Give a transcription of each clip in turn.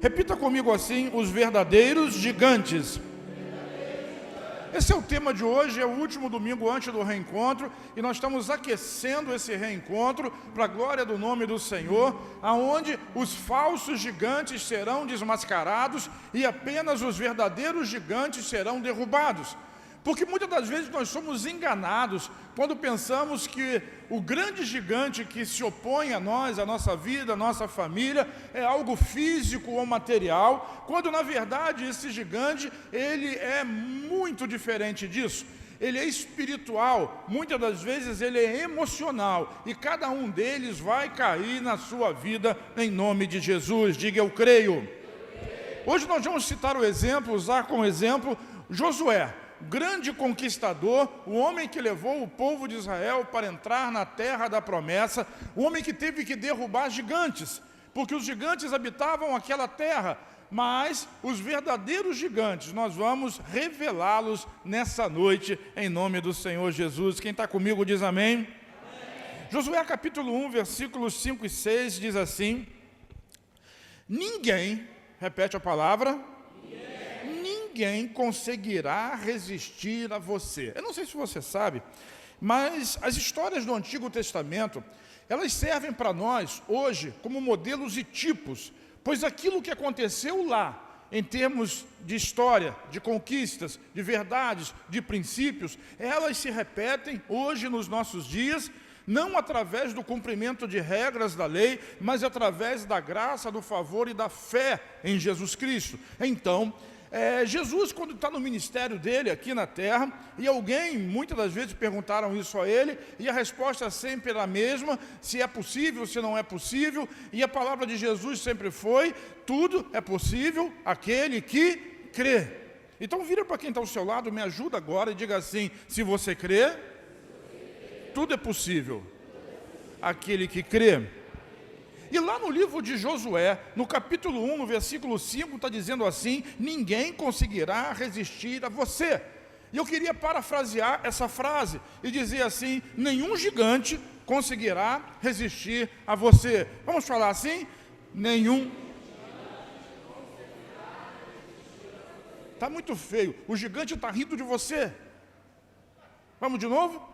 Repita comigo assim: os verdadeiros gigantes. Esse é o tema de hoje, é o último domingo antes do reencontro, e nós estamos aquecendo esse reencontro para a glória do nome do Senhor, aonde os falsos gigantes serão desmascarados e apenas os verdadeiros gigantes serão derrubados. Porque muitas das vezes nós somos enganados quando pensamos que o grande gigante que se opõe a nós, a nossa vida, a nossa família, é algo físico ou material, quando na verdade esse gigante, ele é muito diferente disso. Ele é espiritual, muitas das vezes ele é emocional, e cada um deles vai cair na sua vida em nome de Jesus. Diga: eu creio. Hoje nós vamos citar o exemplo, usar como exemplo Josué, grande conquistador, o homem que levou o povo de Israel para entrar na terra da promessa, o homem que teve que derrubar gigantes, porque os gigantes habitavam aquela terra, mas os verdadeiros gigantes, nós vamos revelá-los nessa noite, em nome do Senhor Jesus. Quem está comigo diz amém. Amém. Josué capítulo 1, versículos 5 e 6 diz assim: ninguém, repete a palavra, ninguém conseguirá resistir a você. Eu não sei se você sabe, mas as histórias do Antigo Testamento, elas servem para nós hoje como modelos e tipos, pois aquilo que aconteceu lá, em termos de história, de conquistas, de verdades, de princípios, elas se repetem hoje nos nossos dias, não através do cumprimento de regras da lei, mas através da graça, do favor e da fé em Jesus Cristo. Então, Jesus, quando está no ministério dele aqui na terra, e alguém, muitas das vezes perguntaram isso a ele, e a resposta sempre era a mesma: se é possível, se não é possível, e a palavra de Jesus sempre foi: tudo é possível aquele que crê. Então vira para quem está ao seu lado, me ajuda agora e diga assim: se você crê, tudo é possível aquele que crê. E lá no livro de Josué, no capítulo 1, no versículo 5, está dizendo assim: ninguém conseguirá resistir a você. E eu queria parafrasear essa frase e dizer assim: nenhum gigante conseguirá resistir a você. Vamos falar assim? Nenhum. Está muito feio, o gigante está rindo de você. Vamos de novo?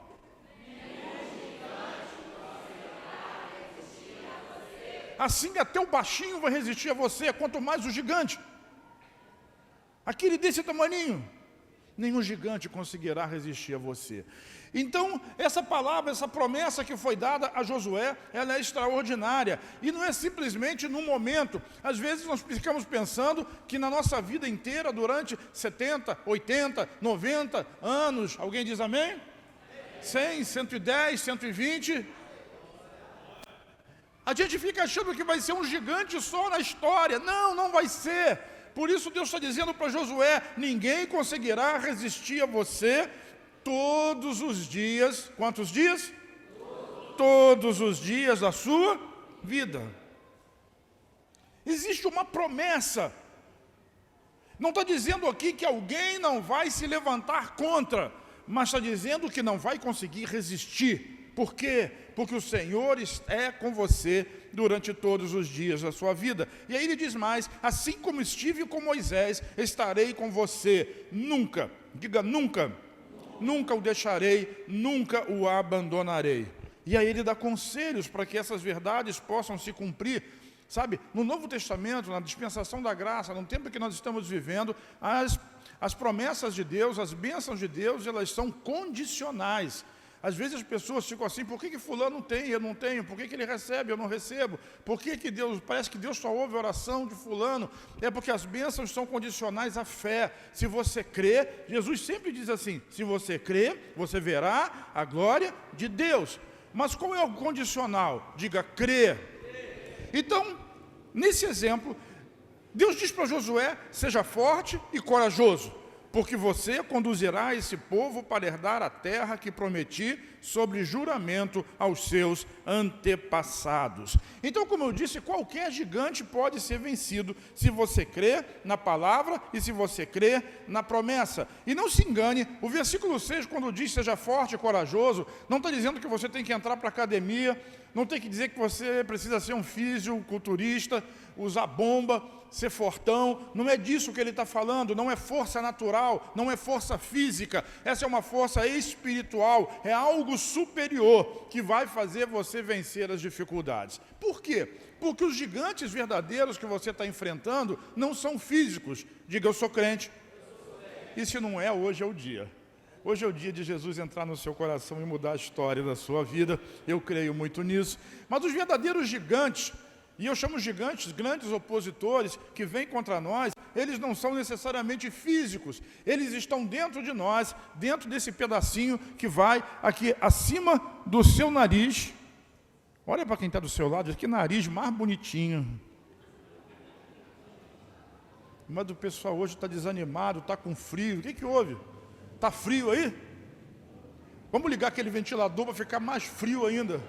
Assim até o baixinho vai resistir a você, quanto mais o gigante. Aquele desse tamaninho, nenhum gigante conseguirá resistir a você. Então, essa palavra, essa promessa que foi dada a Josué, ela é extraordinária. E não é simplesmente num momento. Às vezes nós ficamos pensando que na nossa vida inteira, durante 70, 80, 90 anos, alguém diz amém? 100, 110, 120... a gente fica achando que vai ser um gigante só na história. Não, não vai ser. Por isso Deus está dizendo para Josué: ninguém conseguirá resistir a você todos os dias. Quantos dias? Todos os dias da sua vida. Existe uma promessa. Não está dizendo aqui que alguém não vai se levantar contra, mas está dizendo que não vai conseguir resistir. Por quê? Porque o Senhor é com você durante todos os dias da sua vida. E aí ele diz mais: assim como estive com Moisés, estarei com você. Nunca, diga nunca, nunca o deixarei, nunca o abandonarei. E aí ele dá conselhos para que essas verdades possam se cumprir. Sabe, no Novo Testamento, na dispensação da graça, no tempo que nós estamos vivendo, as promessas de Deus, as bênçãos de Deus, elas são condicionais. Às vezes as pessoas ficam assim: por que fulano tem e eu não tenho? Por que ele recebe e eu não recebo? Por que Deus, parece que Deus só ouve a oração de fulano? É porque as bênçãos são condicionais à fé. Se você crê, Jesus sempre diz assim: se você crê, você verá a glória de Deus. Mas qual é o condicional? Diga: crê. Então, nesse exemplo, Deus diz para Josué: seja forte e corajoso, porque você conduzirá esse povo para herdar a terra que prometi sobre juramento aos seus antepassados. Então, como eu disse, qualquer gigante pode ser vencido se você crê na palavra e se você crê na promessa. E não se engane, o versículo 6, quando diz seja forte e corajoso, não está dizendo que você tem que entrar para a academia, não tem que dizer que você precisa ser um fisiculturista, usar bomba, ser fortão. Não é disso que ele está falando, não é força natural, não é força física. Essa é uma força espiritual, é algo superior que vai fazer você vencer as dificuldades. Por quê? Porque os gigantes verdadeiros que você está enfrentando não são físicos. Diga, eu sou crente. E se não é, hoje é o dia. Hoje é o dia de Jesus entrar no seu coração e mudar a história da sua vida. Eu creio muito nisso. Mas os verdadeiros gigantes, e eu chamo gigantes, grandes opositores que vêm contra nós, eles não são necessariamente físicos. Eles estão dentro de nós, dentro desse pedacinho que vai aqui acima do seu nariz. Olha para quem está do seu lado, que nariz mais bonitinho. Mas o pessoal hoje está desanimado, está com frio. O que houve? Está frio aí? Vamos ligar aquele ventilador para ficar mais frio ainda.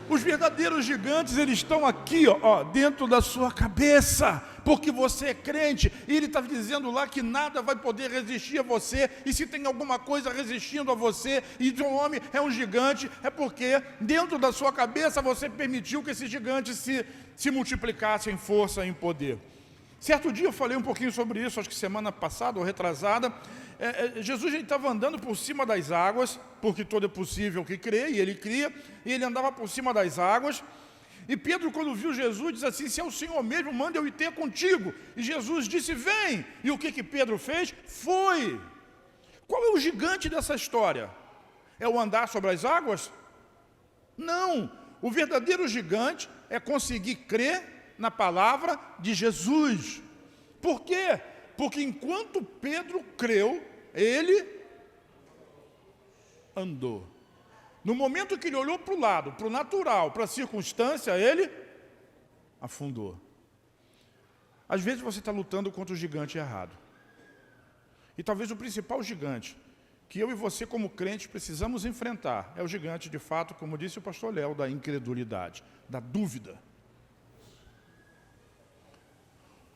Os verdadeiros gigantes, eles estão aqui, ó, dentro da sua cabeça, porque você é crente, e ele está dizendo lá que nada vai poder resistir a você, e se tem alguma coisa resistindo a você, e de um homem é um gigante, é porque dentro da sua cabeça você permitiu que esse gigante se multiplicasse em força e em poder. Certo dia eu falei um pouquinho sobre isso, acho que semana passada ou retrasada. Jesus estava andando por cima das águas, porque todo é possível que crê, e ele cria, e ele andava por cima das águas. E Pedro, quando viu Jesus, disse assim, se é o Senhor mesmo, manda eu ir ter contigo. E Jesus disse, vem. E o que Pedro fez? Foi. Qual é o gigante dessa história? É o andar sobre as águas? Não. O verdadeiro gigante é conseguir crer na palavra de Jesus. Por quê? Porque enquanto Pedro creu, ele andou. No momento que ele olhou para o lado, para o natural, para a circunstância, ele afundou. Às vezes você está lutando contra o gigante errado. E talvez o principal gigante que eu e você como crentes precisamos enfrentar é o gigante, de fato, como disse o pastor Léo, da incredulidade, da dúvida.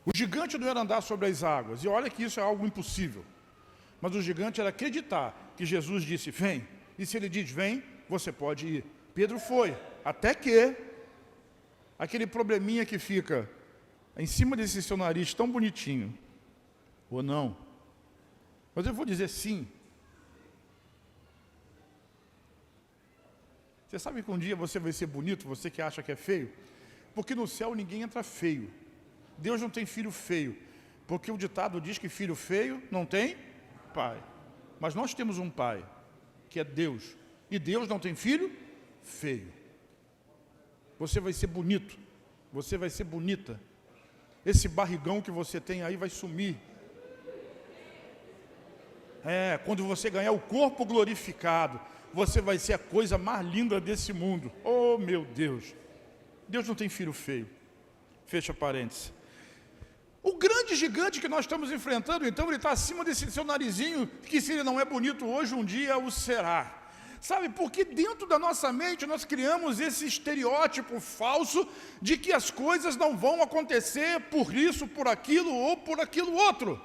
O gigante não era andar sobre as águas, e olha que isso é algo impossível. Mas o gigante era acreditar que Jesus disse, vem, e se ele diz, vem, você pode ir. Pedro foi, até que aquele probleminha que fica em cima desse seu nariz tão bonitinho, ou não, mas eu vou dizer sim. Você sabe que um dia você vai ser bonito, você que acha que é feio? Porque no céu ninguém entra feio. Deus não tem filho feio, porque o ditado diz que filho feio não tem pai. Mas nós temos um pai, que é Deus, e Deus não tem filho feio. Você vai ser bonito, você vai ser bonita. Esse barrigão que você tem aí vai sumir. Quando você ganhar o corpo glorificado, você vai ser a coisa mais linda desse mundo. Oh, meu Deus! Deus não tem filho feio. Fecha parênteses. O grande gigante que nós estamos enfrentando, então, ele está acima desse seu narizinho, que se ele não é bonito hoje, um dia o será. Sabe, porque dentro da nossa mente nós criamos esse estereótipo falso de que as coisas não vão acontecer por isso, por aquilo ou por aquilo outro.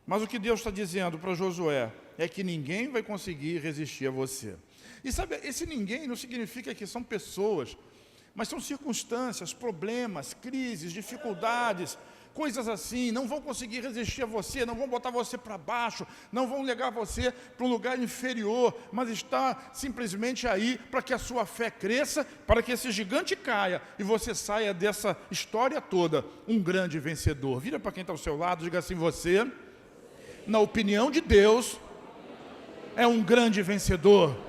Mas o que Deus está dizendo para Josué é que ninguém vai conseguir resistir a você. E sabe, esse ninguém não significa que são pessoas, mas são circunstâncias, problemas, crises, dificuldades, coisas assim, não vão conseguir resistir a você, não vão botar você para baixo, não vão levar você para um lugar inferior, mas está simplesmente aí para que a sua fé cresça, para que esse gigante caia e você saia dessa história toda um grande vencedor. Vira para quem está ao seu lado, diga assim, você, na opinião de Deus, é um grande vencedor.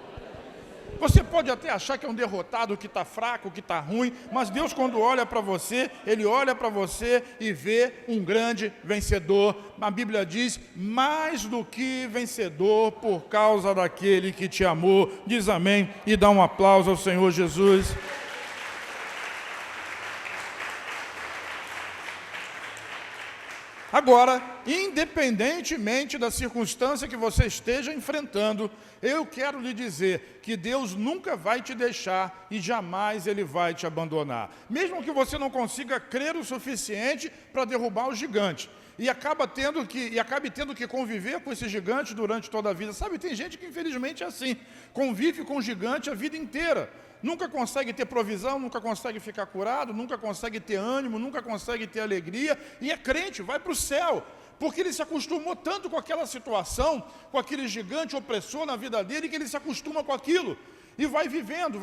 Você pode até achar que é um derrotado, que está fraco, que está ruim, mas Deus, quando olha para você, Ele olha para você e vê um grande vencedor. A Bíblia diz, mais do que vencedor por causa daquele que te amou. Diz amém e dá um aplauso ao Senhor Jesus. Agora, independentemente da circunstância que você esteja enfrentando, eu quero lhe dizer que Deus nunca vai te deixar e jamais Ele vai te abandonar. Mesmo que você não consiga crer o suficiente para derrubar o gigante. E acabe tendo que conviver com esse gigante durante toda a vida. Sabe, tem gente que infelizmente é assim, convive com o gigante a vida inteira. Nunca consegue ter provisão, nunca consegue ficar curado, nunca consegue ter ânimo, nunca consegue ter alegria, e é crente, vai para o céu, porque ele se acostumou tanto com aquela situação, com aquele gigante opressor na vida dele, que ele se acostuma com aquilo, e vai vivendo,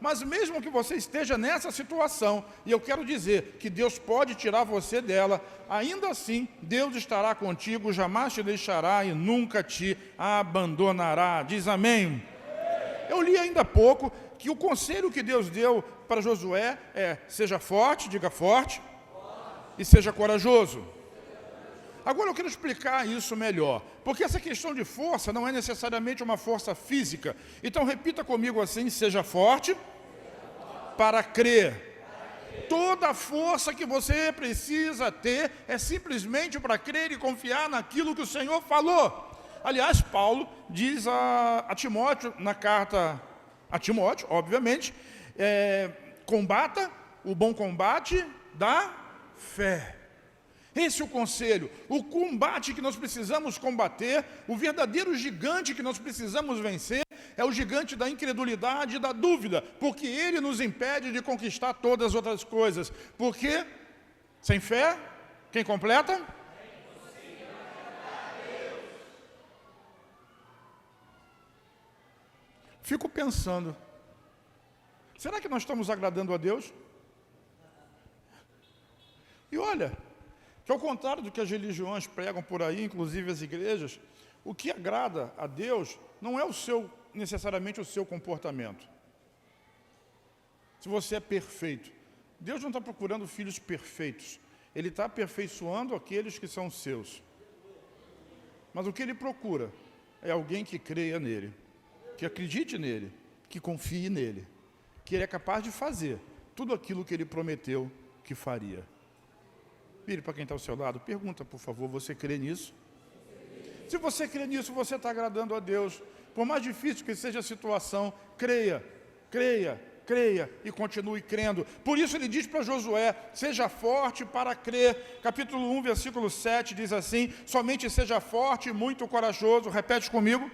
mas mesmo que você esteja nessa situação, e eu quero dizer que Deus pode tirar você dela, ainda assim, Deus estará contigo, jamais te deixará e nunca te abandonará. Diz amém? Eu li ainda há pouco que o conselho que Deus deu para Josué é: seja forte, diga forte, e seja corajoso. Agora eu quero explicar isso melhor, porque essa questão de força não é necessariamente uma força física. Então repita comigo assim: seja forte para crer. Toda a força que você precisa ter é simplesmente para crer e confiar naquilo que o Senhor falou. Aliás, Paulo diz a Timóteo, na carta a Timóteo, obviamente, combata o bom combate da fé. Esse é o conselho, o combate que nós precisamos combater, o verdadeiro gigante que nós precisamos vencer, é o gigante da incredulidade e da dúvida, porque ele nos impede de conquistar todas as outras coisas. Porque, sem fé, quem completa? Fico pensando, será que nós estamos agradando a Deus? E olha, que ao contrário do que as religiões pregam por aí, inclusive as igrejas, o que agrada a Deus não é necessariamente o seu comportamento. Se você é perfeito, Deus não está procurando filhos perfeitos, Ele está aperfeiçoando aqueles que são seus. Mas o que Ele procura é alguém que creia nele, que acredite nele, que confie nele, que ele é capaz de fazer tudo aquilo que ele prometeu que faria. Vire para quem está ao seu lado, pergunta, por favor, você crê nisso? Se você crê nisso, você está agradando a Deus. Por mais difícil que seja a situação, creia e continue crendo. Por isso ele diz para Josué: seja forte para crer. Capítulo 1, versículo 7 diz assim: somente seja forte e muito corajoso. Repete comigo.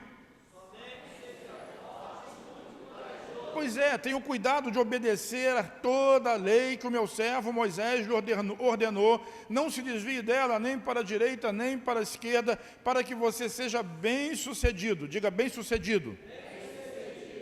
Pois é, tenha o cuidado de obedecer a toda a lei que o meu servo Moisés lhe ordenou. Não se desvie dela nem para a direita, nem para a esquerda, para que você seja bem-sucedido. Diga bem-sucedido.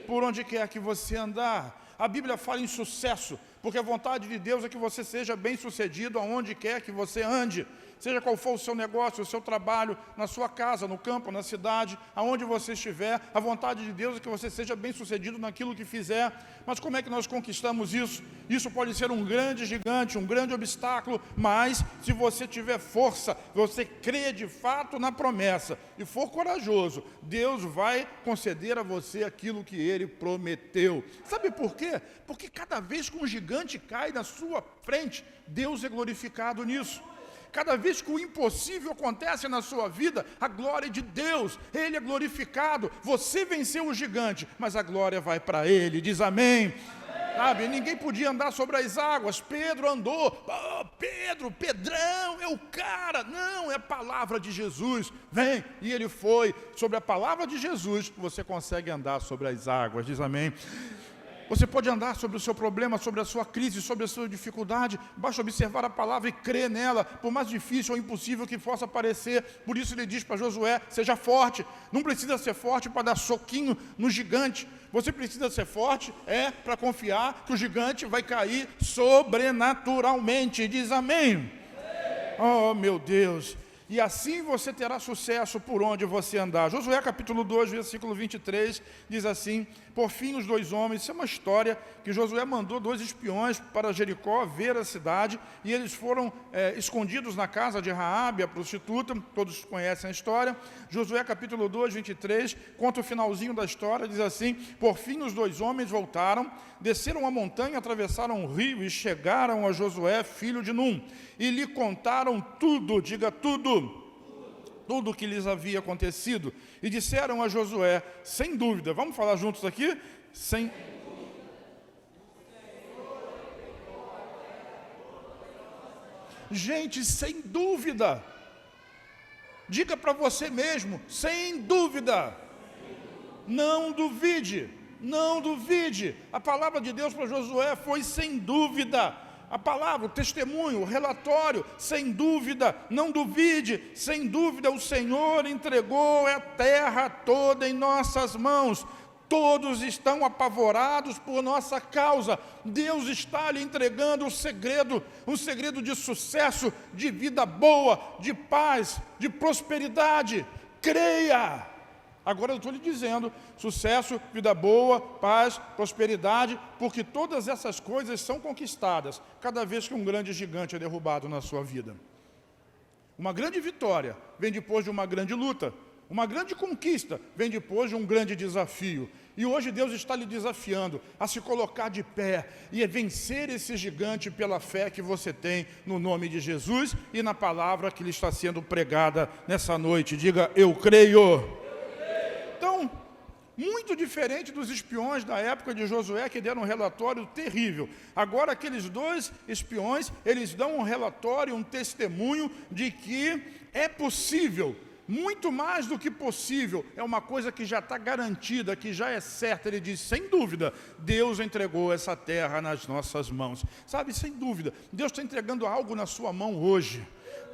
Por onde quer que você andar. A Bíblia fala em sucesso, porque a vontade de Deus é que você seja bem-sucedido aonde quer que você ande. Seja qual for o seu negócio, o seu trabalho, na sua casa, no campo, na cidade, aonde você estiver, a vontade de Deus é que você seja bem-sucedido naquilo que fizer. Mas como é que nós conquistamos isso? Isso pode ser um grande gigante, um grande obstáculo, mas se você tiver força, você crê de fato na promessa e for corajoso, Deus vai conceder a você aquilo que Ele prometeu. Sabe por quê? Porque cada vez que um gigante cai na sua frente, Deus é glorificado nisso. Cada vez que o impossível acontece na sua vida, a glória de Deus, Ele é glorificado. Você venceu o gigante, mas a glória vai para Ele. Diz amém. Sabe, ninguém podia andar sobre as águas. Pedro andou. Pedrão é o cara. Não, é a palavra de Jesus. Vem, e ele foi. Sobre a palavra de Jesus, você consegue andar sobre as águas. Diz amém. Você pode andar sobre o seu problema, sobre a sua crise, sobre a sua dificuldade. Basta observar a palavra e crer nela, por mais difícil ou impossível que possa parecer. Por isso ele diz para Josué: seja forte. Não precisa ser forte para dar soquinho no gigante. Você precisa ser forte para confiar que o gigante vai cair sobrenaturalmente. Diz amém. Oh, meu Deus. e assim você terá sucesso por onde você andar. Josué capítulo 2, versículo 23, diz assim: por fim os 2 homens, isso é uma história que Josué mandou 2 espiões para Jericó ver a cidade, e eles foram escondidos na casa de Raabe, a prostituta, todos conhecem a história. Josué capítulo 2, 23, conta o finalzinho da história, diz assim: por fim os 2 homens voltaram, desceram a montanha, atravessaram o rio e chegaram a Josué, filho de Num, e lhe contaram tudo, diga tudo o que lhes havia acontecido, e disseram a Josué, sem dúvida, vamos falar juntos aqui? Gente, sem dúvida, diga para você mesmo, sem dúvida, não duvide, não duvide. A palavra de Deus para Josué foi sem dúvida. A palavra, o testemunho, o relatório, sem dúvida, não duvide, sem dúvida o Senhor entregou a terra toda em nossas mãos. Todos estão apavorados por nossa causa. Deus está lhe entregando um segredo de sucesso, de vida boa, de paz, de prosperidade. Creia! Agora eu estou lhe dizendo, sucesso, vida boa, paz, prosperidade, porque todas essas coisas são conquistadas cada vez que um grande gigante é derrubado na sua vida. Uma grande vitória vem depois de uma grande luta. Uma grande conquista vem depois de um grande desafio. E hoje Deus está lhe desafiando a se colocar de pé e a vencer esse gigante pela fé que você tem no nome de Jesus e na palavra que lhe está sendo pregada nessa noite. Diga, eu creio. Então, muito diferente dos espiões da época de Josué, que deram um relatório terrível. Agora, aqueles 2 espiões, eles dão um relatório, um testemunho de que é possível, muito mais do que possível, é uma coisa que já está garantida, que já é certa. Ele diz, sem dúvida, Deus entregou essa terra nas nossas mãos. Sabe, sem dúvida, Deus está entregando algo na sua mão hoje.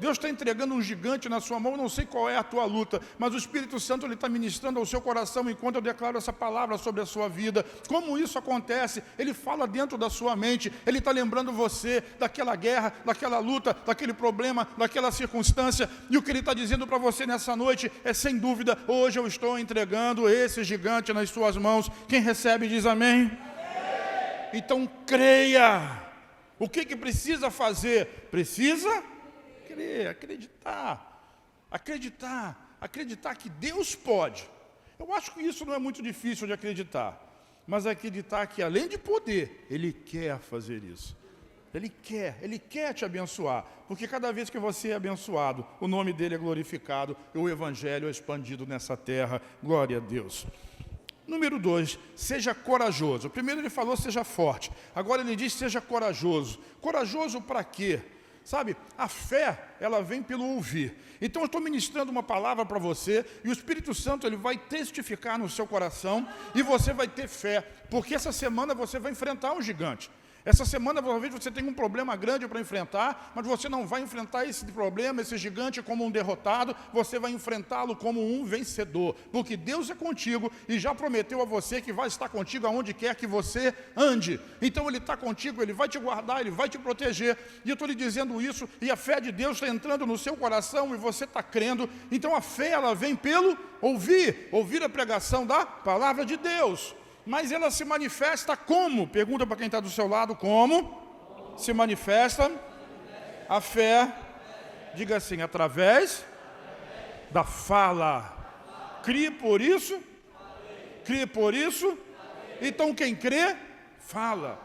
Deus está entregando um gigante na sua mão, não sei qual é a tua luta, mas o Espírito Santo ele está ministrando ao seu coração enquanto eu declaro essa palavra sobre a sua vida. Como isso acontece? Ele fala dentro da sua mente, ele está lembrando você daquela guerra, daquela luta, daquele problema, daquela circunstância, e o que ele está dizendo para você nessa noite é, sem dúvida, hoje eu estou entregando esse gigante nas suas mãos. Quem recebe diz amém? Amém. Então creia. O que precisa fazer? Precisa crer, acreditar que Deus pode. Eu acho que isso não é muito difícil de acreditar, mas acreditar que além de poder, Ele quer fazer isso. Ele quer te abençoar, porque cada vez que você é abençoado, o nome dEle é glorificado e o Evangelho é expandido nessa terra. Glória a Deus. Número 2, seja corajoso. Primeiro ele falou seja forte, agora ele diz seja corajoso. Corajoso para quê? Sabe, a fé, ela vem pelo ouvir. Então eu estou ministrando uma palavra para você, e o Espírito Santo ele vai testificar no seu coração, e você vai ter fé, porque essa semana você vai enfrentar um gigante. Essa semana, talvez, você tenha um problema grande para enfrentar, mas você não vai enfrentar esse problema, esse gigante, como um derrotado, você vai enfrentá-lo como um vencedor, porque Deus é contigo e já prometeu a você que vai estar contigo aonde quer que você ande. Então Ele está contigo, Ele vai te guardar, Ele vai te proteger, e eu estou lhe dizendo isso, e a fé de Deus está entrando no seu coração, e você está crendo. Então a fé, ela vem pelo ouvir a pregação da palavra de Deus. Mas ela se manifesta como? Pergunta para quem está do seu lado, como se manifesta a fé? Diga assim, através da fala. Crie por isso? Crie por isso? Então quem crê, fala.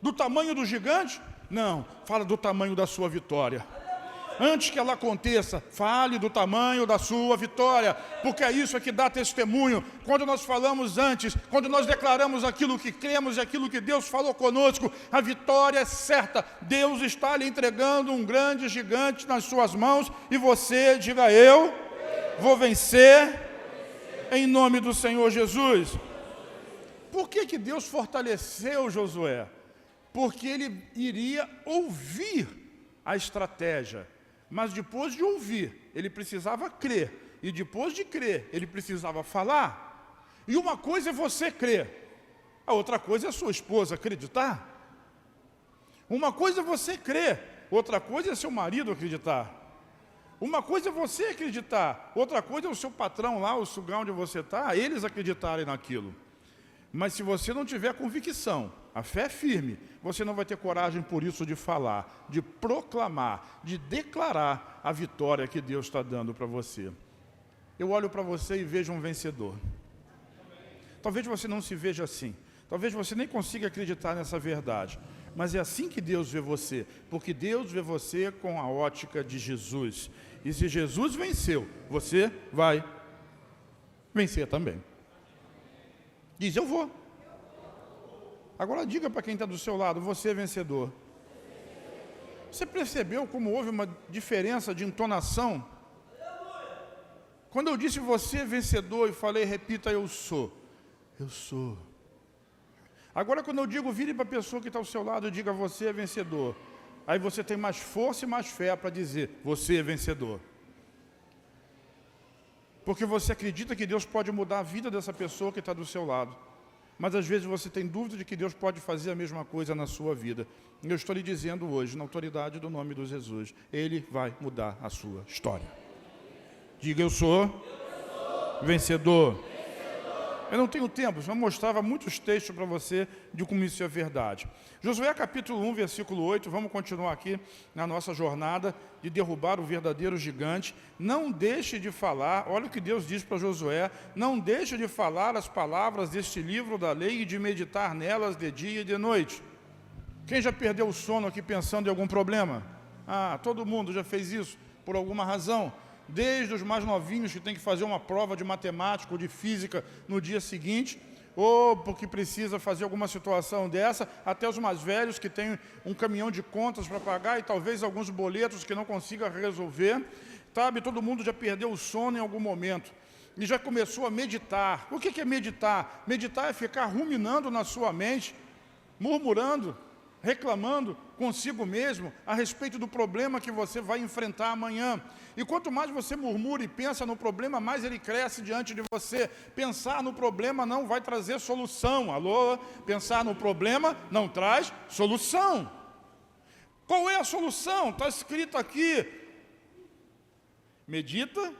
Do tamanho do gigante? Não, fala do tamanho da sua vitória. Antes que ela aconteça, fale do tamanho da sua vitória, porque é isso que dá testemunho. Quando nós falamos antes, quando nós declaramos aquilo que cremos e aquilo que Deus falou conosco, a vitória é certa. Deus está lhe entregando um grande gigante nas suas mãos, e você diga, eu vou vencer em nome do Senhor Jesus. Por que Deus fortaleceu Josué? Porque ele iria ouvir a estratégia. Mas depois de ouvir, ele precisava crer. E depois de crer, ele precisava falar. E uma coisa é você crer, a outra coisa é a sua esposa acreditar. Uma coisa é você crer, outra coisa é seu marido acreditar. Uma coisa é você acreditar, outra coisa é o seu patrão lá, o lugar onde você está, eles acreditarem naquilo. Mas se você não tiver convicção, a fé é firme, você não vai ter coragem por isso de falar, de proclamar, de declarar a vitória que Deus está dando para você. Eu olho para você e vejo um vencedor. Talvez você não se veja assim, talvez você nem consiga acreditar nessa verdade, mas é assim que Deus vê você, porque Deus vê você com a ótica de Jesus. E se Jesus venceu, você vai vencer também. Diz, eu vou. Agora diga para quem está do seu lado, você é vencedor. Você percebeu como houve uma diferença de entonação? Quando eu disse você é vencedor e falei, repita, eu sou. Eu sou. Agora quando eu digo, vire para a pessoa que está ao seu lado e diga, você é vencedor. Aí você tem mais força e mais fé para dizer, você é vencedor. Porque você acredita que Deus pode mudar a vida dessa pessoa que está do seu lado. Mas às vezes você tem dúvida de que Deus pode fazer a mesma coisa na sua vida. Eu estou lhe dizendo hoje, na autoridade do nome de Jesus, Ele vai mudar a sua história. Diga, eu sou vencedor. Eu não tenho tempo, eu mostrava muitos textos para você de como isso é verdade. Josué capítulo 1, versículo 8, vamos continuar aqui na nossa jornada de derrubar o verdadeiro gigante. Não deixe de falar, olha o que Deus diz para Josué, não deixe de falar as palavras deste livro da lei e de meditar nelas de dia e de noite. Quem já perdeu o sono aqui pensando em algum problema? Todo mundo já fez isso, por alguma razão. Desde os mais novinhos que tem que fazer uma prova de matemática ou de física no dia seguinte, ou porque precisa fazer alguma situação dessa, até os mais velhos que têm um caminhão de contas para pagar e talvez alguns boletos que não consiga resolver, sabe? Todo mundo já perdeu o sono em algum momento e já começou a meditar. O que é meditar? Meditar é ficar ruminando na sua mente, murmurando, reclamando consigo mesmo a respeito do problema que você vai enfrentar amanhã. E quanto mais você murmura e pensa no problema, mais ele cresce diante de você. Pensar no problema não vai trazer solução. Alô? Pensar no problema não traz solução. Qual é a solução? Está escrito aqui. Medita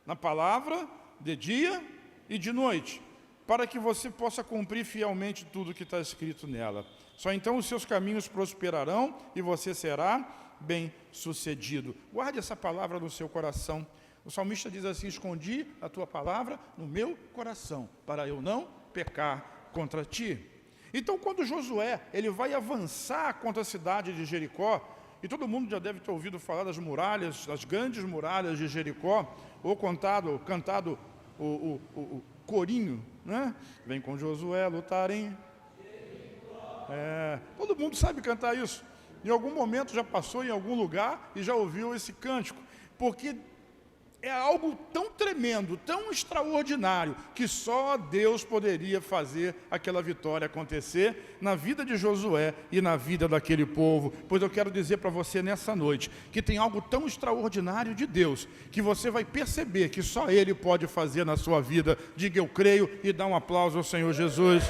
na palavra de dia e de noite, para que você possa cumprir fielmente tudo que está escrito nela. Só então os seus caminhos prosperarão e você será bem-sucedido. Guarde essa palavra no seu coração. O salmista diz assim, escondi a tua palavra no meu coração, para eu não pecar contra ti. Então, quando Josué ele vai avançar contra a cidade de Jericó, e todo mundo já deve ter ouvido falar das muralhas, das grandes muralhas de Jericó, ou cantado o corinho, né? Vem com Josué lutarem. Todo mundo sabe cantar isso. Em algum momento já passou em algum lugar e já ouviu esse cântico, porque é algo tão tremendo, tão extraordinário, que só Deus poderia fazer aquela vitória acontecer na vida de Josué e na vida daquele povo. Pois eu quero dizer para você nessa noite, que tem algo tão extraordinário de Deus, que você vai perceber que só Ele pode fazer na sua vida. Diga eu creio e dá um aplauso ao Senhor Jesus.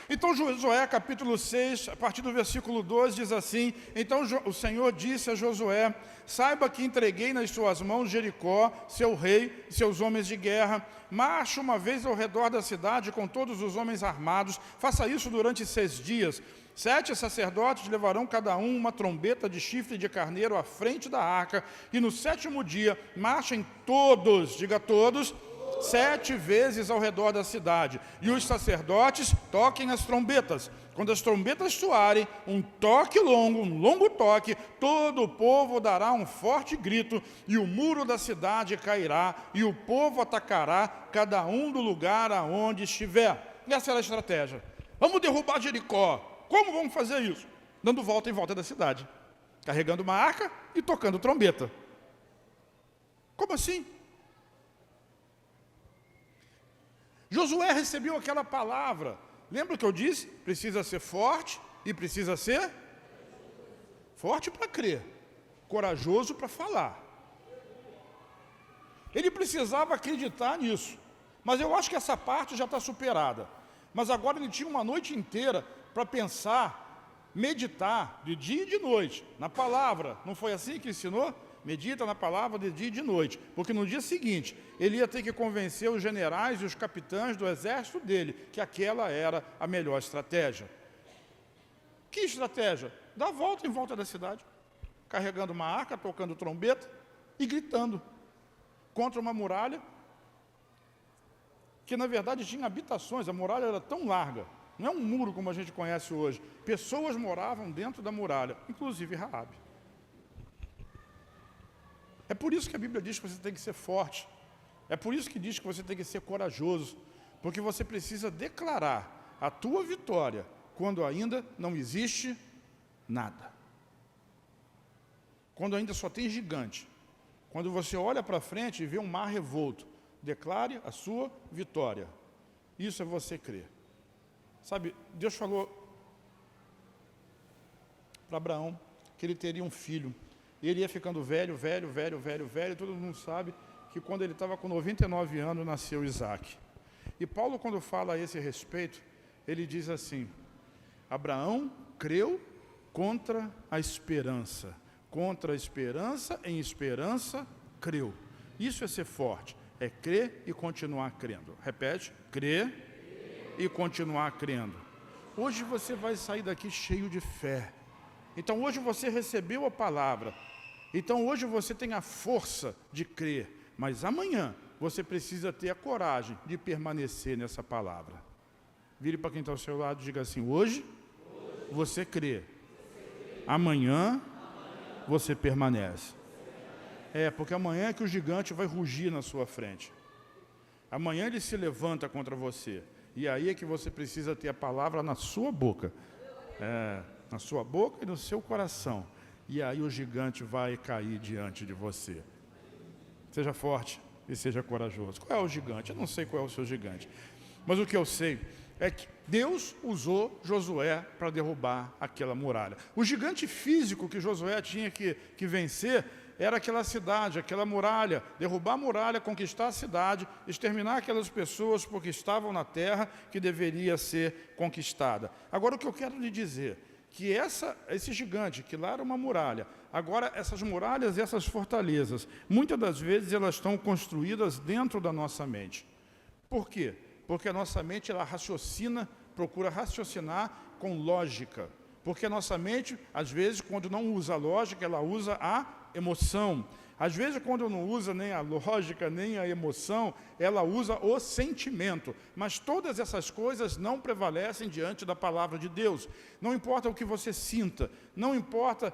Então Josué capítulo 6, a partir do versículo 12 diz assim, então o Senhor disse a Josué, saiba que entreguei nas suas mãos Jericó, seu rei e seus homens de guerra, marche uma vez ao redor da cidade com todos os homens armados, faça isso durante 6 dias, 7 sacerdotes levarão cada um uma trombeta de chifre de carneiro à frente da arca, e no 7º dia marchem todos, diga todos, 7 vezes ao redor da cidade, e os sacerdotes toquem as trombetas. Quando as trombetas soarem, um longo toque, todo o povo dará um forte grito, e o muro da cidade cairá, e o povo atacará, cada um do lugar aonde estiver. Essa era a estratégia. Vamos derrubar Jericó. Como vamos fazer isso? Dando volta em volta da cidade, carregando uma arca e tocando trombeta. Como assim? Josué recebeu aquela palavra. Lembra o que eu disse? Precisa ser forte e precisa ser forte para crer, corajoso para falar. Ele precisava acreditar nisso. Mas eu acho que essa parte já está superada. Mas agora ele tinha uma noite inteira para pensar meditar de dia e de noite na palavra. Não foi assim que ensinou? Medita na palavra de dia e de noite, porque no dia seguinte ele ia ter que convencer os generais e os capitães do exército dele que aquela era a melhor estratégia. Que estratégia? Dar volta em volta da cidade, carregando uma arca, tocando trombeta e gritando contra uma muralha que na verdade tinha habitações. A muralha era tão larga, não é um muro como a gente conhece hoje. Pessoas moravam dentro da muralha, inclusive Raabe. É por isso que a Bíblia diz que você tem que ser forte. É por isso que diz que você tem que ser corajoso. Porque você precisa declarar a tua vitória quando ainda não existe nada. Quando ainda só tem gigante. Quando você olha para frente e vê um mar revolto, declare a sua vitória. Isso é você crer. Sabe, Deus falou para Abraão que ele teria um filho. E ele ia ficando velho, todo mundo sabe que quando ele estava com 99 anos, nasceu Isaac. E Paulo, quando fala a esse respeito, ele diz assim: Abraão creu contra a esperança, em esperança creu. Isso é ser forte, é crer e continuar crendo. Repete, crer e continuar crendo. Hoje você vai sair daqui cheio de fé. Então hoje você recebeu a palavra. Então hoje você tem a força de crer. Mas amanhã você precisa ter a coragem de permanecer nessa palavra. Vire para quem está ao seu lado e diga assim: hoje você crê. Amanhã você permanece. Porque amanhã é que o gigante vai rugir na sua frente. Amanhã ele se levanta contra você. E aí é que você precisa ter a palavra na sua boca. Na sua boca e no seu coração. E aí o gigante vai cair diante de você. Seja forte e seja corajoso. Qual é o gigante? Eu não sei qual é o seu gigante. Mas o que eu sei é que Deus usou Josué para derrubar aquela muralha. O gigante físico que Josué tinha que vencer era aquela cidade, aquela muralha. Derrubar a muralha, conquistar a cidade, exterminar aquelas pessoas porque estavam na terra que deveria ser conquistada. Agora o que eu quero lhe dizer, que esse gigante, que lá era uma muralha, agora essas muralhas e essas fortalezas, muitas das vezes elas estão construídas dentro da nossa mente. Por quê? Porque a nossa mente, ela procura raciocinar com lógica. Porque a nossa mente, às vezes, quando não usa a lógica, ela usa a emoção. Às vezes, quando não usa nem a lógica, nem a emoção, ela usa o sentimento. Mas todas essas coisas não prevalecem diante da palavra de Deus. Não importa o que você sinta, não importa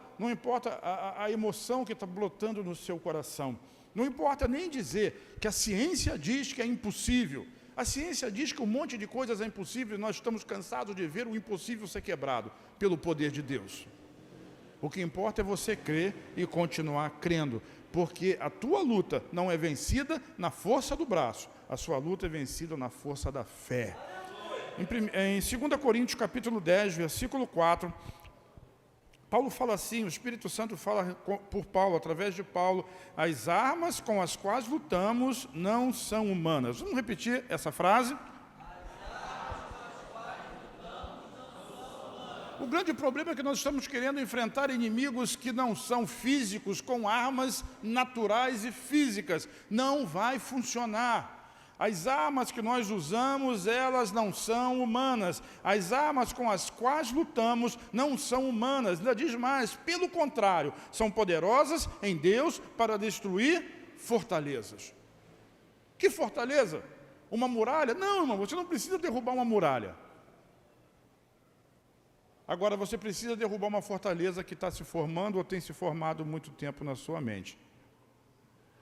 a emoção que está brotando no seu coração. Não importa nem dizer que a ciência diz que é impossível. A ciência diz que um monte de coisas é impossível e nós estamos cansados de ver o impossível ser quebrado pelo poder de Deus. O que importa é você crer e continuar crendo, porque a tua luta não é vencida na força do braço, a sua luta é vencida na força da fé. Em 2 Coríntios capítulo 10, versículo 4, Paulo fala assim, o Espírito Santo fala por Paulo, através de Paulo: as armas com as quais lutamos não são humanas. Vamos repetir essa frase? O grande problema é que nós estamos querendo enfrentar inimigos que não são físicos, com armas naturais e físicas. Não vai funcionar. As armas que nós usamos, elas não são humanas. As armas com as quais lutamos não são humanas. Ainda diz mais, pelo contrário, são poderosas em Deus para destruir fortalezas. Que fortaleza? Uma muralha? Não, irmão, você não precisa derrubar uma muralha. Agora, você precisa derrubar uma fortaleza que está se formando ou tem se formado há muito tempo na sua mente.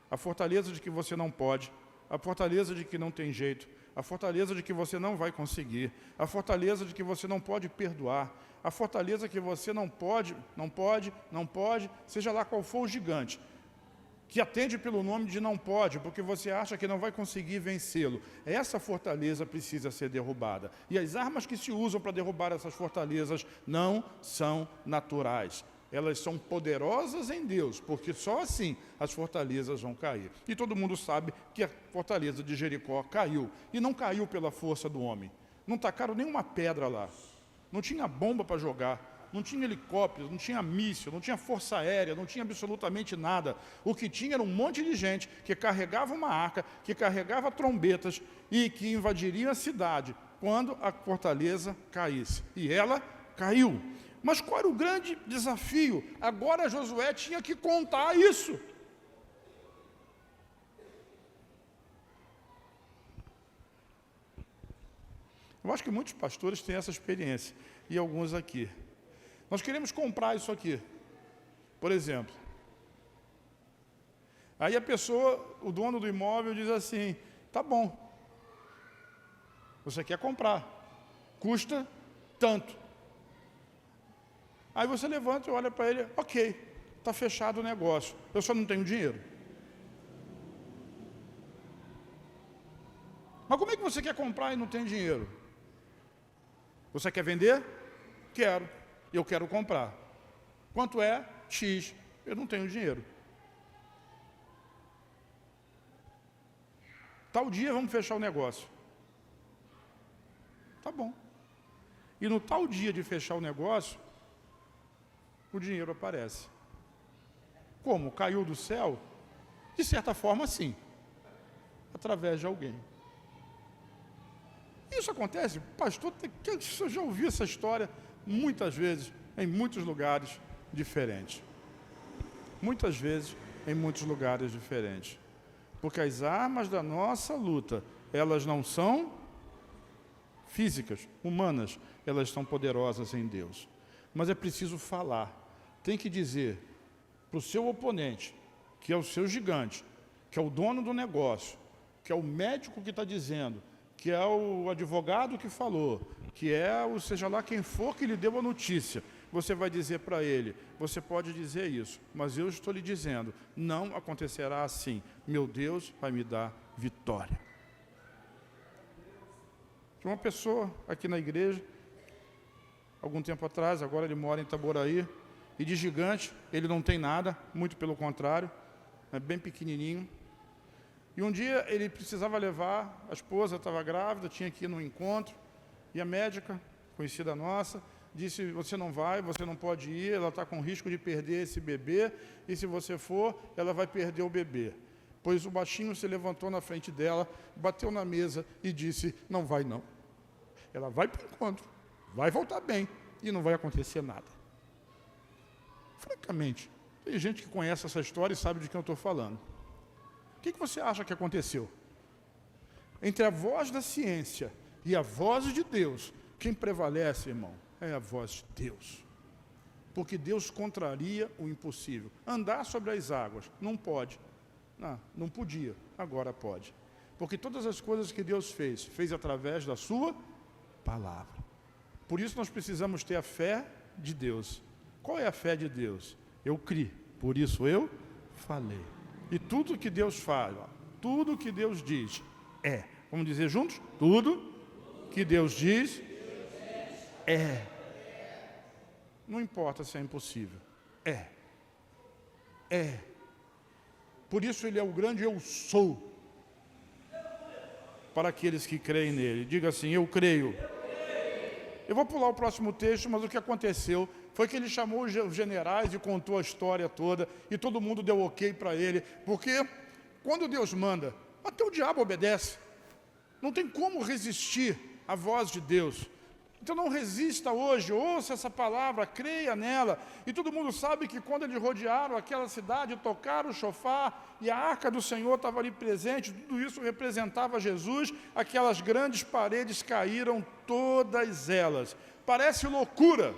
A fortaleza de que você não pode, a fortaleza de que não tem jeito, a fortaleza de que você não vai conseguir, a fortaleza de que você não pode perdoar, a fortaleza que você não pode, seja lá qual for o gigante, que atende pelo nome de não pode, porque você acha que não vai conseguir vencê-lo. Essa fortaleza precisa ser derrubada. E as armas que se usam para derrubar essas fortalezas não são naturais. Elas são poderosas em Deus, porque só assim as fortalezas vão cair. E todo mundo sabe que a fortaleza de Jericó caiu. E não caiu pela força do homem. Não tacaram nenhuma pedra lá. Não tinha bomba para jogar. não tinha helicóptero, não tinha míssil, não tinha força aérea, não tinha absolutamente nada. O que tinha era um monte de gente que carregava uma arca, que carregava trombetas e que invadiria a cidade quando a fortaleza caísse. E ela caiu. Mas qual era o grande desafio? Agora Josué tinha que contar isso. Eu acho que muitos pastores têm essa experiência, e alguns aqui. Nós queremos comprar isso aqui, por exemplo. Aí a pessoa, o dono do imóvel diz assim, tá bom, você quer comprar, custa tanto. Aí você levanta e olha para ele, ok, está fechado o negócio, eu só não tenho dinheiro. Mas como é que você quer comprar e não tem dinheiro? Você quer vender? Quero. Eu quero comprar. Quanto é? X. Eu não tenho dinheiro. Tal dia vamos fechar o negócio. Tá bom. E no tal dia de fechar o negócio, o dinheiro aparece. Como? Caiu do céu? De certa forma, sim. Através de alguém. Isso acontece, pastor, eu já ouvi essa história muitas vezes, em muitos lugares diferentes. Muitas vezes, em muitos lugares diferentes. Porque as armas da nossa luta, elas não são físicas, humanas, elas são poderosas em Deus. Mas é preciso falar, tem que dizer para o seu oponente, que é o seu gigante, que é o dono do negócio, que é o médico que está dizendo, que é o advogado que falou, que é o seja lá quem for que lhe deu a notícia, você vai dizer para ele, você pode dizer isso, mas eu estou lhe dizendo, não acontecerá assim, meu Deus vai me dar vitória. Tinha uma pessoa aqui na igreja, algum tempo atrás, agora ele mora em Itaboraí, e de gigante ele não tem nada, muito pelo contrário, é bem pequenininho. E um dia ele precisava levar, a esposa estava grávida, tinha que ir num encontro, e a médica, conhecida nossa, disse, você não vai, você não pode ir, ela está com risco de perder esse bebê, e se você for, ela vai perder o bebê. Pois o baixinho se levantou na frente dela, bateu na mesa e disse, não vai não. Ela vai para o encontro, vai voltar bem, e não vai acontecer nada. Francamente, tem gente que conhece essa história e sabe de quem eu estou falando. O que você acha que aconteceu? Entre a voz da ciência e a voz de Deus, quem prevalece, irmão, é a voz de Deus. Porque Deus contraria o impossível. Andar sobre as águas, não pode. Não podia, agora pode. Porque todas as coisas que Deus fez através da sua palavra. Por isso nós precisamos ter a fé de Deus. Qual é a fé de Deus? Eu criei, por isso eu falei. E tudo que Deus fala, tudo que Deus diz é. Vamos dizer juntos? Tudo que Deus diz é. Não importa se é impossível. É. É. Por isso ele é o grande eu sou. Para aqueles que creem nele. Diga assim, eu creio. Eu vou pular o próximo texto, mas o que aconteceu foi que ele chamou os generais e contou a história toda, e todo mundo deu ok para ele, porque quando Deus manda, até o diabo obedece. Não tem como resistir à voz de Deus. Então não resista hoje, ouça essa palavra, creia nela. E todo mundo sabe que quando eles rodearam aquela cidade, tocaram o chofar, e a arca do Senhor estava ali presente, tudo isso representava Jesus, aquelas grandes paredes caíram, todas elas. Parece loucura,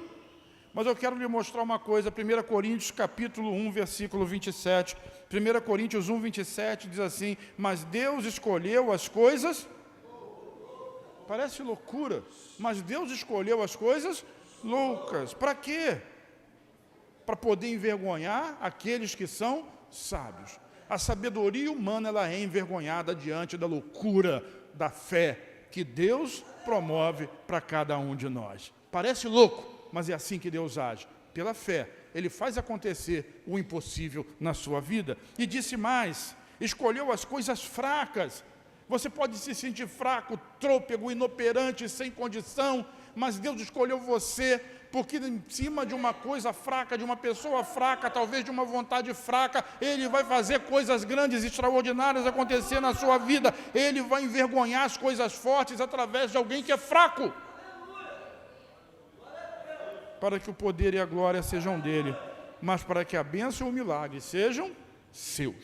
mas eu quero lhe mostrar uma coisa, 1 Coríntios capítulo 1, versículo 27. 1 Coríntios 1, 27 diz assim, mas Deus escolheu as coisas... Parece loucura, mas Deus escolheu as coisas loucas. Para quê? Para poder envergonhar aqueles que são sábios. A sabedoria humana ela é envergonhada diante da loucura da fé que Deus promove para cada um de nós. Parece louco, mas é assim que Deus age. Pela fé, Ele faz acontecer o impossível na sua vida. E disse mais, escolheu as coisas fracas. Você pode se sentir fraco, trôpego, inoperante, sem condição, mas Deus escolheu você, porque em cima de uma coisa fraca, de uma pessoa fraca, talvez de uma vontade fraca, Ele vai fazer coisas grandes, extraordinárias acontecer na sua vida. Ele vai envergonhar as coisas fortes através de alguém que é fraco, para que o poder e a glória sejam dele, mas para que a bênção e o milagre sejam seus.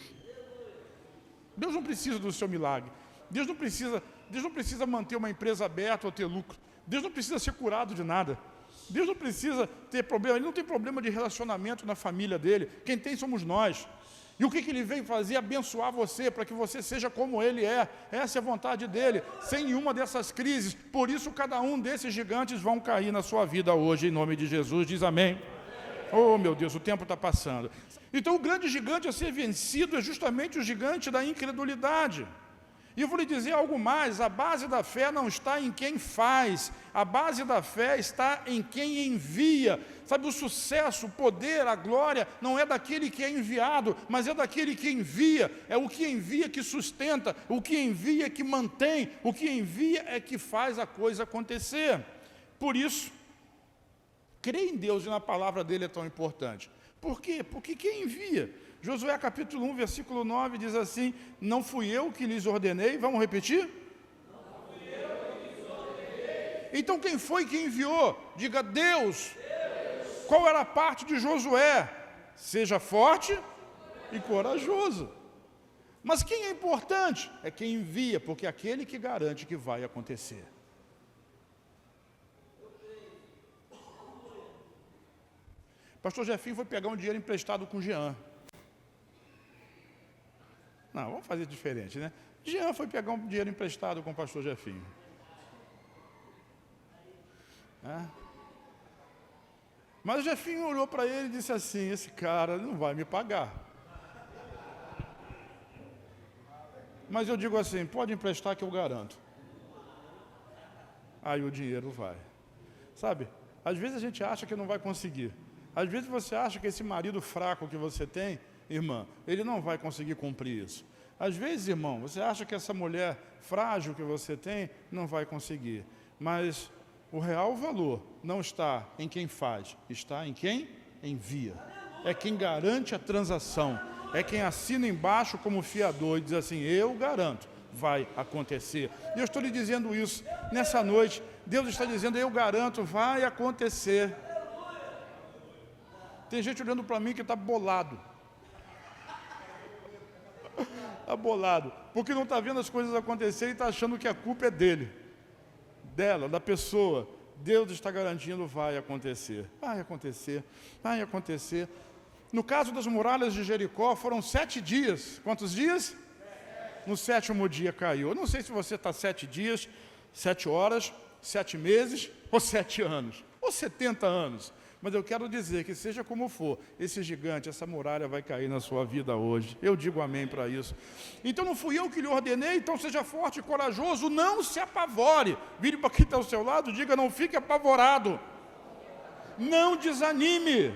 Deus não precisa do seu milagre. Deus não precisa manter uma empresa aberta ou ter lucro. Deus não precisa ser curado de nada. Deus não precisa ter problema. Ele não tem problema de relacionamento na família dele. Quem tem somos nós. E o que Ele vem fazer? Abençoar você, para que você seja como Ele é. Essa é a vontade dEle, sem nenhuma dessas crises. Por isso, cada um desses gigantes vão cair na sua vida hoje, em nome de Jesus. Diz amém. Oh, meu Deus, o tempo está passando. Então, o grande gigante a ser vencido é justamente o gigante da incredulidade. E eu vou lhe dizer algo mais: a base da fé não está em quem faz, a base da fé está em quem envia. Sabe, o sucesso, o poder, a glória não é daquele que é enviado, mas é daquele que envia. É o que envia que sustenta, o que envia que mantém, o que envia é que faz a coisa acontecer. Por isso, crer em Deus e na palavra dele é tão importante. Por quê? Porque quem envia? Josué capítulo 1, versículo 9 diz assim: não fui eu que lhes ordenei. Vamos repetir? Não fui eu que lhes ordenei. Então quem foi que enviou? Diga Deus. Qual era a parte de Josué? Seja forte e corajoso. Mas quem é importante? É quem envia, porque é aquele que garante que vai acontecer. Pastor Jefinho foi pegar um dinheiro emprestado com Jean. Não, vamos fazer diferente, né? Jean foi pegar um dinheiro emprestado com o pastor Jefinho. Mas o Jefinho olhou para ele e disse assim: esse cara não vai me pagar. Mas eu digo assim: pode emprestar que eu garanto. Aí o dinheiro vai. Sabe, às vezes a gente acha que não vai conseguir. Às vezes você acha que esse marido fraco que você tem, irmã, ele não vai conseguir cumprir isso. Às vezes, irmão, você acha que essa mulher frágil que você tem não vai conseguir. Mas o real valor não está em quem faz, está em quem envia. É quem garante a transação, é quem assina embaixo como fiador e diz assim: eu garanto, vai acontecer. E eu estou lhe dizendo isso nessa noite. Deus está dizendo: eu garanto, vai acontecer. Tem gente olhando para mim que está bolado. Está bolado, porque não está vendo as coisas acontecerem e está achando que a culpa é dele, dela, da pessoa. Deus está garantindo: vai acontecer, vai acontecer, vai acontecer. No caso das muralhas de Jericó, foram 7 dias. Quantos dias? No 7º dia caiu. Eu não sei se você está 7 dias, 7 horas, 7 meses, ou 7 anos, ou 70 anos. Mas eu quero dizer que, seja como for, esse gigante, essa muralha vai cair na sua vida hoje. Eu digo amém para isso. Então não fui eu que lhe ordenei, então seja forte e corajoso, não se apavore. Vire para quem está ao seu lado, diga: não fique apavorado. Não desanime.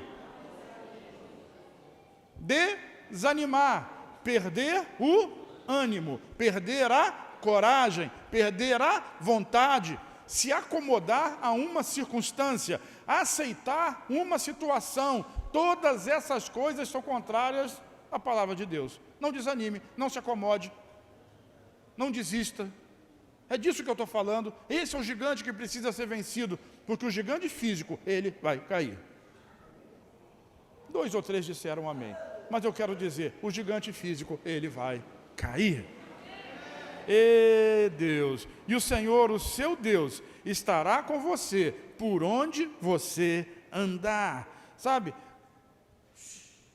Desanimar, perder o ânimo, perder a coragem, perder a vontade, se acomodar a uma circunstância, aceitar uma situação. Todas essas coisas são contrárias à palavra de Deus. Não desanime, não se acomode, não desista. É disso que eu estou falando. Esse é o gigante que precisa ser vencido, porque o gigante físico, ele vai cair. 2 ou 3 disseram amém. Mas eu quero dizer, o gigante físico, ele vai cair. E Deus, e o Senhor, o seu Deus, estará com você por onde você andar. Sabe,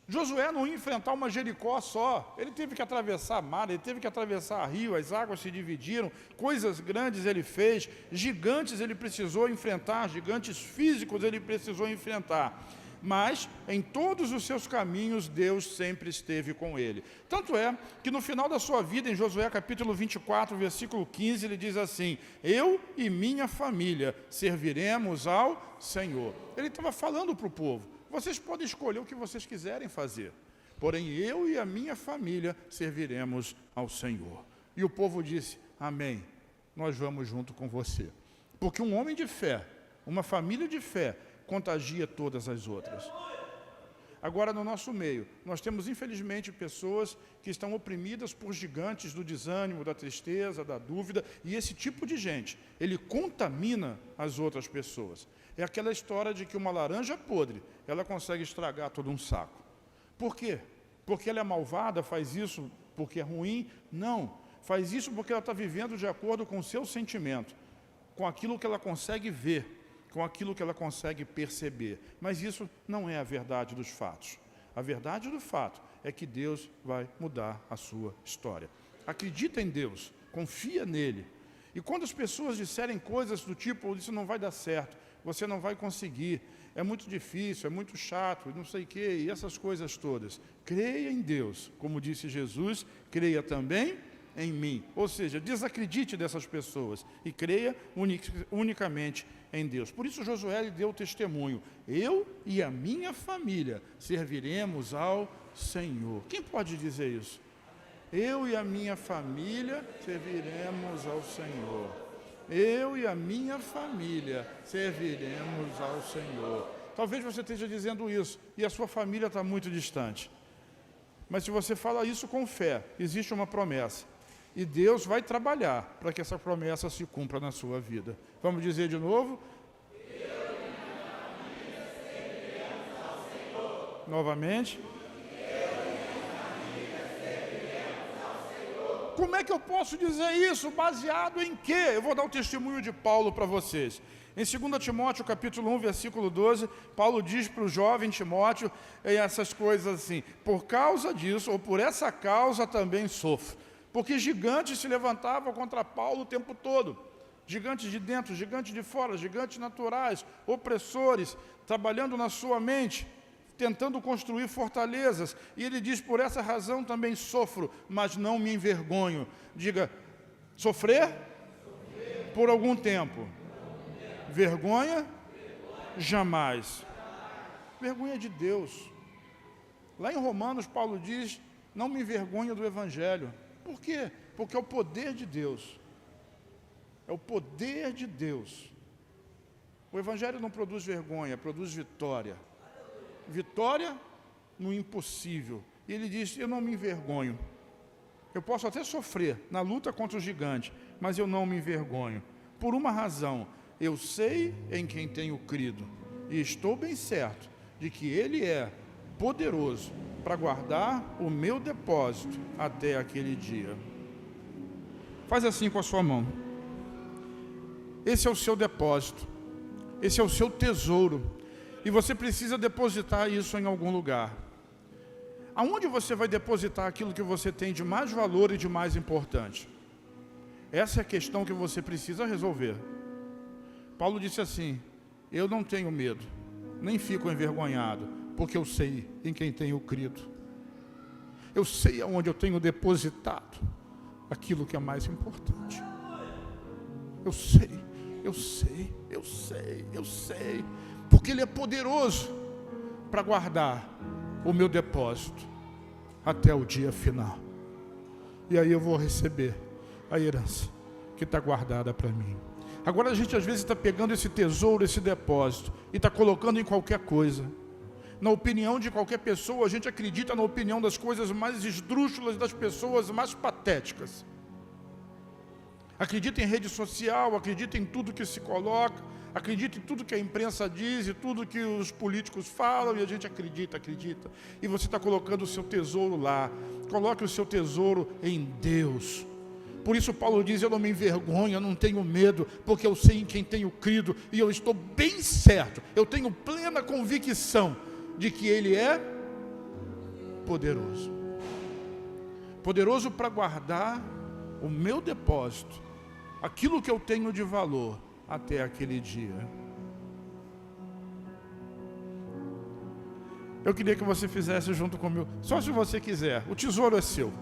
Josué não ia enfrentar uma Jericó só, ele teve que atravessar mar, ele teve que atravessar rio, as águas se dividiram, coisas grandes ele fez, gigantes ele precisou enfrentar, gigantes físicos ele precisou enfrentar. Mas em todos os seus caminhos Deus sempre esteve com ele. Tanto é que no final da sua vida, em Josué capítulo 24, versículo 15, ele diz assim: eu e minha família serviremos ao Senhor. Ele estava falando para o povo: vocês podem escolher o que vocês quiserem fazer, porém eu e a minha família serviremos ao Senhor. E o povo disse: amém, nós vamos junto com você. Porque um homem de fé Uma família de fé contagia todas as outras. Agora, no nosso meio, nós temos, infelizmente, pessoas que estão oprimidas por gigantes do desânimo, da tristeza, da dúvida, e esse tipo de gente, ele contamina as outras pessoas. É aquela história de que uma laranja podre, ela consegue estragar todo um saco. Por quê? Porque ela é malvada, faz isso porque é ruim? Não, faz isso porque ela está vivendo de acordo com o seu sentimento, com aquilo que ela consegue ver, com aquilo que ela consegue perceber. Mas isso não é a verdade dos fatos. A verdade do fato é que Deus vai mudar a sua história. Acredita em Deus, confia nele. E quando as pessoas disserem coisas do tipo, isso não vai dar certo, você não vai conseguir, é muito difícil, é muito chato, não sei o quê, e essas coisas todas, creia em Deus, como disse Jesus, creia também em mim. Ou seja, desacredite dessas pessoas e creia unicamente em Deus. Por isso Josué lhe deu testemunho: eu e a minha família serviremos ao Senhor. Quem pode dizer isso? Eu e a minha família serviremos ao Senhor. Eu e a minha família serviremos ao Senhor. Talvez você esteja dizendo isso e a sua família está muito distante. Mas se você fala isso com fé, existe uma promessa. E Deus vai trabalhar para que essa promessa se cumpra na sua vida. Vamos dizer de novo? Novamente. Como é que eu posso dizer isso? Baseado em quê? Eu vou dar o testemunho de Paulo para vocês. Em 2 Timóteo, capítulo 1, versículo 12, Paulo diz para o jovem Timóteo essas coisas assim: por causa disso, ou por essa causa também sofro. Porque gigantes se levantavam contra Paulo o tempo todo. Gigantes de dentro, gigantes de fora, gigantes naturais, opressores, trabalhando na sua mente, tentando construir fortalezas. E ele diz: por essa razão também sofro, mas não me envergonho. Diga: sofrer? Por algum tempo. Vergonha? Jamais. Vergonha de Deus. Lá em Romanos, Paulo diz: não me envergonho do Evangelho. Por quê? Porque é o poder de Deus. É o poder de Deus. O Evangelho não produz vergonha, produz vitória. Vitória no impossível. E ele diz: eu não me envergonho. Eu posso até sofrer na luta contra o gigante, mas eu não me envergonho. Por uma razão: eu sei em quem tenho crido, e estou bem certo de que Ele é poderoso para guardar o meu depósito até aquele dia. Faz assim com a sua mão. Esse é o seu depósito. Esse é o seu tesouro. E você precisa depositar isso em algum lugar. Aonde você vai depositar aquilo que você tem de mais valor e de mais importante? Essa é a questão que você precisa resolver. Paulo disse assim: eu não tenho medo, nem fico envergonhado, porque eu sei em quem tenho crido. Eu sei aonde eu tenho depositado aquilo que é mais importante. Eu sei, eu sei, eu sei, eu sei, porque Ele é poderoso para guardar o meu depósito até o dia final. E aí eu vou receber a herança que está guardada para mim. Agora a gente às vezes está pegando esse tesouro, esse depósito, e está colocando em qualquer coisa. Na opinião de qualquer pessoa, a gente acredita na opinião das coisas mais esdrúxulas, das pessoas mais patéticas. Acredita em rede social, acredita em tudo que se coloca, acredita em tudo que a imprensa diz e tudo que os políticos falam, e a gente acredita. E você está colocando o seu tesouro lá. Coloque o seu tesouro em Deus. Por isso Paulo diz: eu não me envergonho, eu não tenho medo, porque eu sei em quem tenho crido, e eu estou bem certo, eu tenho plena convicção de que Ele é poderoso. Poderoso para guardar o meu depósito, aquilo que eu tenho de valor, até aquele dia. Eu queria que você fizesse junto comigo, só se você quiser. O tesouro é seu.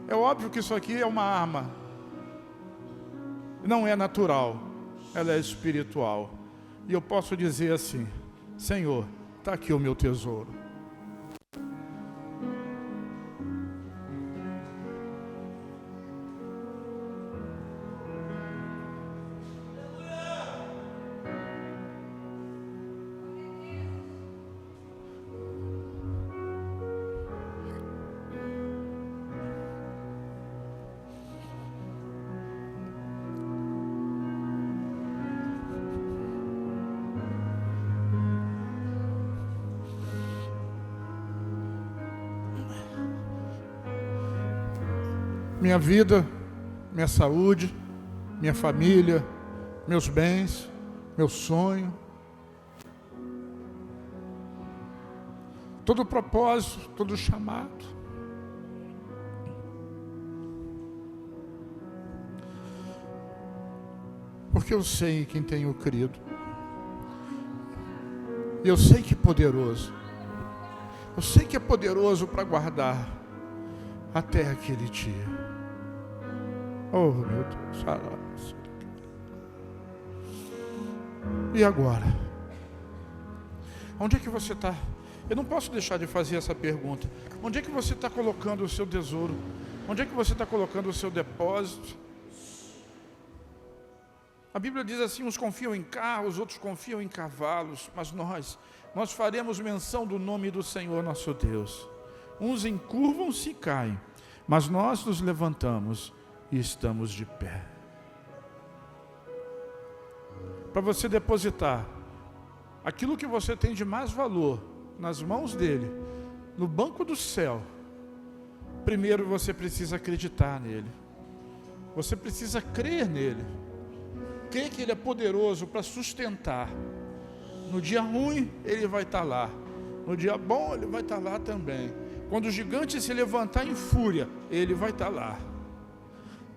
É óbvio que isso aqui é uma arma. Não é natural, ela é espiritual. E eu posso dizer assim: Senhor, está aqui o meu tesouro. minha vida, minha saúde, minha família, meus bens, meu sonho, todo o propósito, todo o chamado. Porque eu sei em quem tenho crido. E eu sei que é poderoso. Eu sei que é poderoso para guardar até aquele dia. Oh, meu Deus. E agora? Onde é que você está? Eu não posso deixar de fazer essa pergunta. Onde é que você está colocando o seu tesouro? Onde é que você está colocando o seu depósito? A Bíblia diz assim, uns confiam em carros, outros confiam em cavalos, mas nós faremos menção do nome do Senhor nosso Deus. Uns encurvam-se e caem, mas nós nos levantamos e estamos de pé. Para você depositar aquilo que você tem de mais valor nas mãos dele, no banco do céu, primeiro você precisa acreditar nele. Você precisa crer nele. Crer que ele é poderoso para sustentar. No dia ruim, ele vai estar lá. No dia bom, ele vai estar lá também. Quando o gigante se levantar em fúria, ele vai estar lá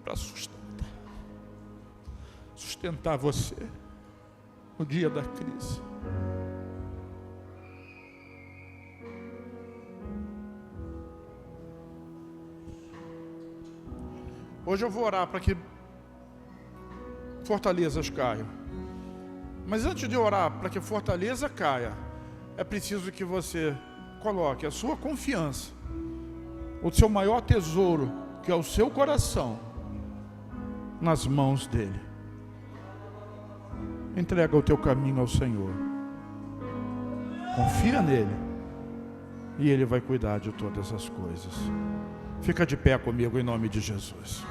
para sustentar você no dia da crise. Hoje eu vou orar para que fortalezas caiam. Mas antes de orar para que a fortaleza caia, é preciso que você coloque a sua confiança, o seu maior tesouro, que é o seu coração, nas mãos dele. Entrega o teu caminho ao Senhor. Confia nele. E ele vai cuidar de todas as coisas. Fica de pé comigo em nome de Jesus.